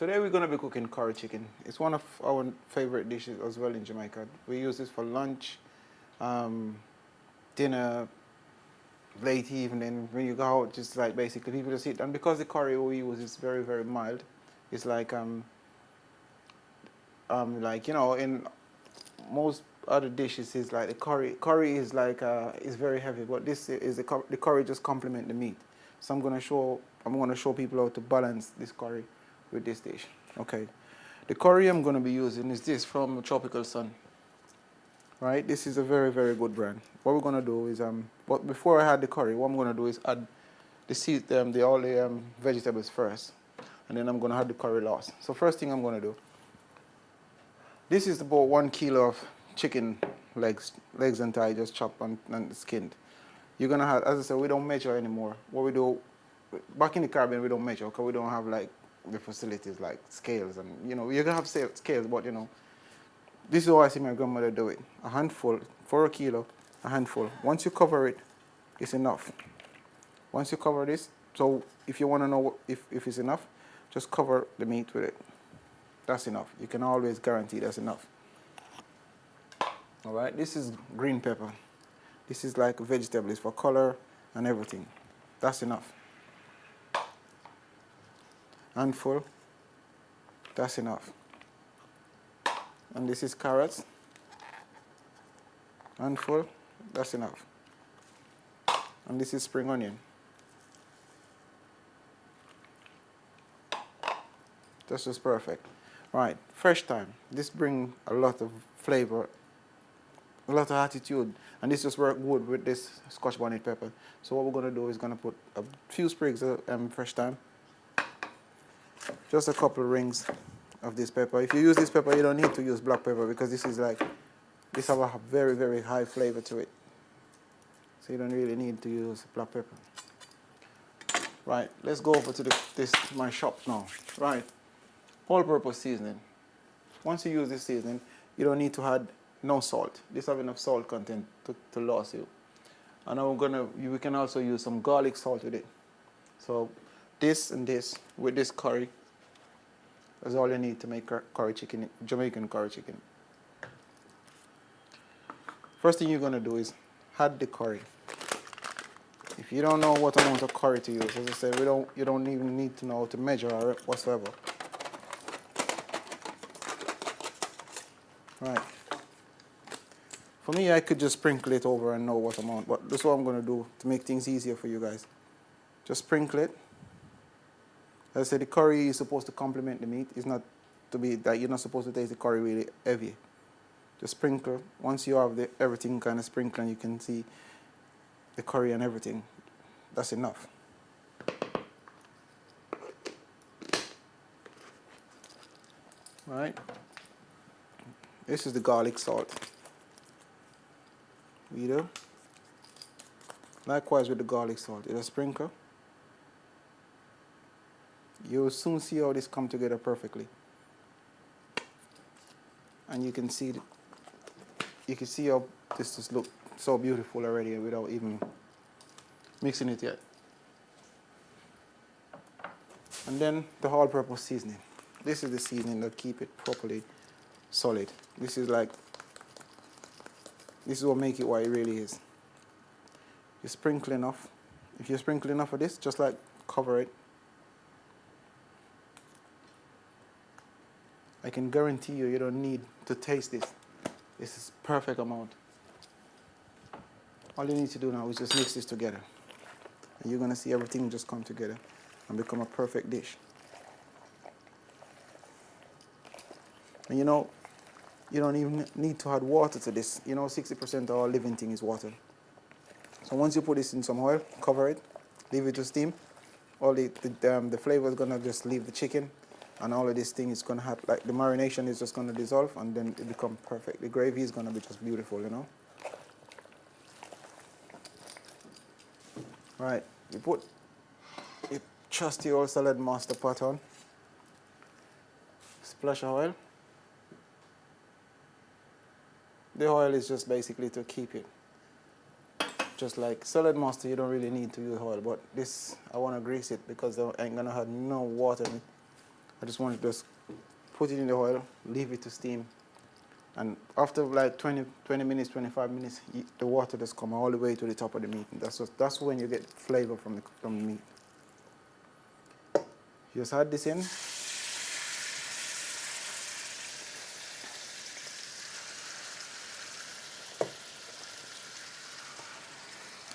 Today we're going to be cooking curry chicken. It's one of our favorite dishes as well in Jamaica. We use this for lunch, um, dinner, late evening. When you go out, just like basically people just eat. And because the curry we use is very, very mild, it's like you know, in most other dishes is like the curry. Curry is like is very heavy, but this is the curry just complement the meat. So I'm gonna show people how to balance this curry with this dish. Okay, the curry I'm gonna be using is this from Tropical Sun. Right, this is a very very good brand. What we're gonna do is but before I add the curry, what I'm gonna do is add all the vegetables first, and then I'm gonna add the curry last. So first thing I'm gonna do. This is about 1 kilo of chicken legs and thigh just chopped and skinned. You're gonna have, as I said, we don't measure anymore. What we do, back in the Caribbean, we don't measure because we don't have like the facilities like scales and you know you're gonna have scales, but you know this is how I see my grandmother do it. A handful for a kilo, a handful. Once you cover it, it's enough. Once you cover this, so if you want to know if it's enough, just cover the meat with it. That's enough. You can always guarantee that's enough. All right, this is green pepper. This is like a vegetable. It's for color and everything. That's enough. Handful. That's enough. And this is carrots. Handful. That's enough. And this is spring onion. That's just perfect. Right, fresh thyme. This brings a lot of flavor, a lot of attitude, and this just works good with this Scotch bonnet pepper. So what we're going to do is going to put a few sprigs of fresh thyme, just a couple rings of this pepper. If you use this pepper, you don't need to use black pepper because this has a very, very high flavor to it. So you don't really need to use black pepper. Right, let's go over to my shop now. Right. All-purpose seasoning. Once you use this seasoning, you don't need to add no salt. This have enough salt content to last you. And we can also use some garlic salt with it. So this and this with this curry is all you need to make curry chicken, Jamaican curry chicken. First thing you're gonna do is add the curry. If you don't know what amount of curry to use, as I said, you don't even need to know how to measure or whatsoever. Right. For me, I could just sprinkle it over and know what amount, but this is what I'm going to do to make things easier for you guys. Just sprinkle it. As I said, the curry is supposed to complement the meat. It's not to be that you're not supposed to taste the curry really heavy. Just sprinkle. Once you have everything kind of sprinkled and you can see the curry and everything, that's enough. Right. This is the garlic salt. Either. Likewise with the garlic salt. It's a sprinkle. You'll soon see how this come together perfectly. And you can see how this just look so beautiful already without even mixing it yet. And then the all-purpose seasoning. This is the seasoning that keep it properly solid. This is what make it what it really is. You sprinkle enough. If you sprinkle enough of this, just like cover it. I can guarantee you don't need to taste this. This is perfect amount. All you need to do now is just mix this together. And you're gonna see everything just come together and become a perfect dish. And you know, you don't even need to add water to this. You know, 60% of all living thing is water. So once you put this in some oil, cover it, leave it to steam. All the flavor is gonna just leave the chicken, and all of this thing is gonna have like the marination is just gonna dissolve, and then it becomes perfect. The gravy is gonna be just beautiful, you know. Right, you put your trusty old salad master pot on. Splash of oil. The oil is just basically to keep it. Just like salad master, you don't really need to use oil, but this, I want to grease it because I ain't going to have no water in it. I just want to just put it in the oil, leave it to steam. And after like 20 minutes, 25 minutes, the water just come all the way to the top of the meat. And that's when you get flavor from the meat. You just add this in.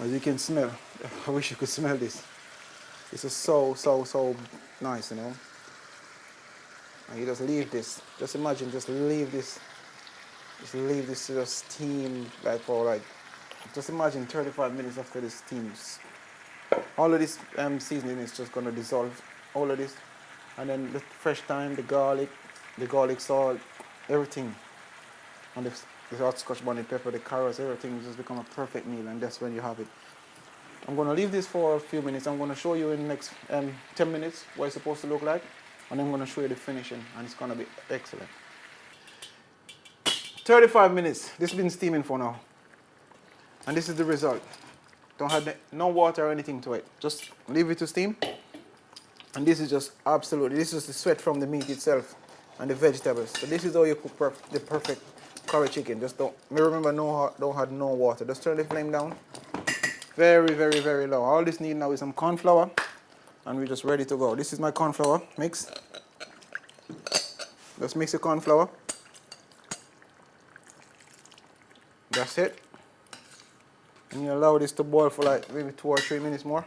As you can smell, I wish you could smell this. This is so nice, you know. And you just leave this. Just imagine, just leave this to just steam like for like, just imagine 35 minutes after this steams. All of this seasoning is just gonna dissolve. All of this, and then the fresh thyme, the garlic salt, everything, and the hot scotch bonnet pepper, the carrots, everything just become a perfect meal, and that's when you have it. I'm gonna leave this for a few minutes. I'm gonna show you in the next 10 minutes what it's supposed to look like, and then I'm gonna show you the finishing, and it's gonna be excellent. 35 minutes. This has been steaming for now, and this is the result. Don't have no water or anything to it. Just leave it to steam. And this is just absolutely, this is the sweat from the meat itself and the vegetables. So this is how you cook the perfect curry chicken. Just don't remember, don't have no water. Just turn the flame down. Very low. All this need now is some corn flour, and we're just ready to go. This is my corn flour mix. Just mix the corn flour. That's it. And you allow this to boil for like maybe 2 or 3 minutes more.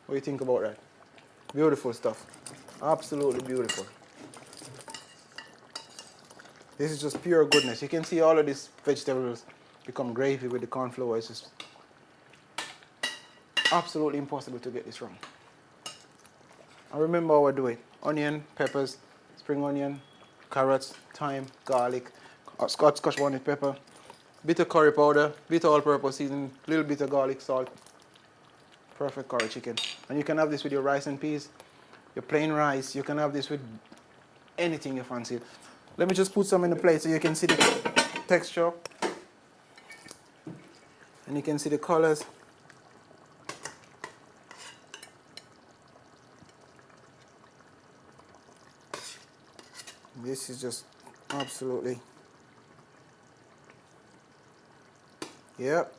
What do you think about that? Beautiful stuff. Absolutely beautiful. This is just pure goodness. You can see all of these vegetables become gravy with the corn flour. It's just absolutely impossible to get this wrong. And remember how I do it. Onion, peppers, spring onion, carrots, thyme, garlic, scotch bonnet pepper, bit of curry powder, bit of all-purpose seasoning, little bit of garlic salt. Perfect curry chicken. And you can have this with your rice and peas, your plain rice. You can have this with anything you fancy. Let me just put some in the plate so you can see the texture. And you can see the colors. This is just absolutely, yep,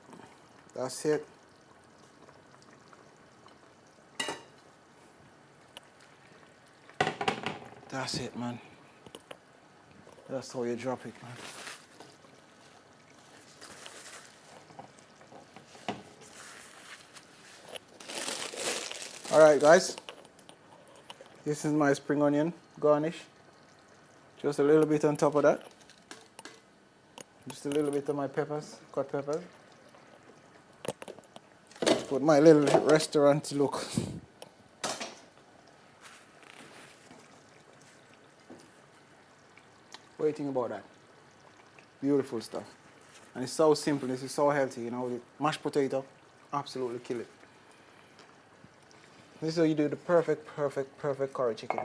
that's it. That's it, man. That's how you drop it, man. All right, guys. This is my spring onion garnish. Just a little bit on top of that. Just a little bit of my peppers, cut peppers. Put my little restaurant look. What do you think about that? Beautiful stuff. And it's so simple, this is so healthy, you know, the mashed potato, absolutely kill it. This is how you do the perfect curry chicken.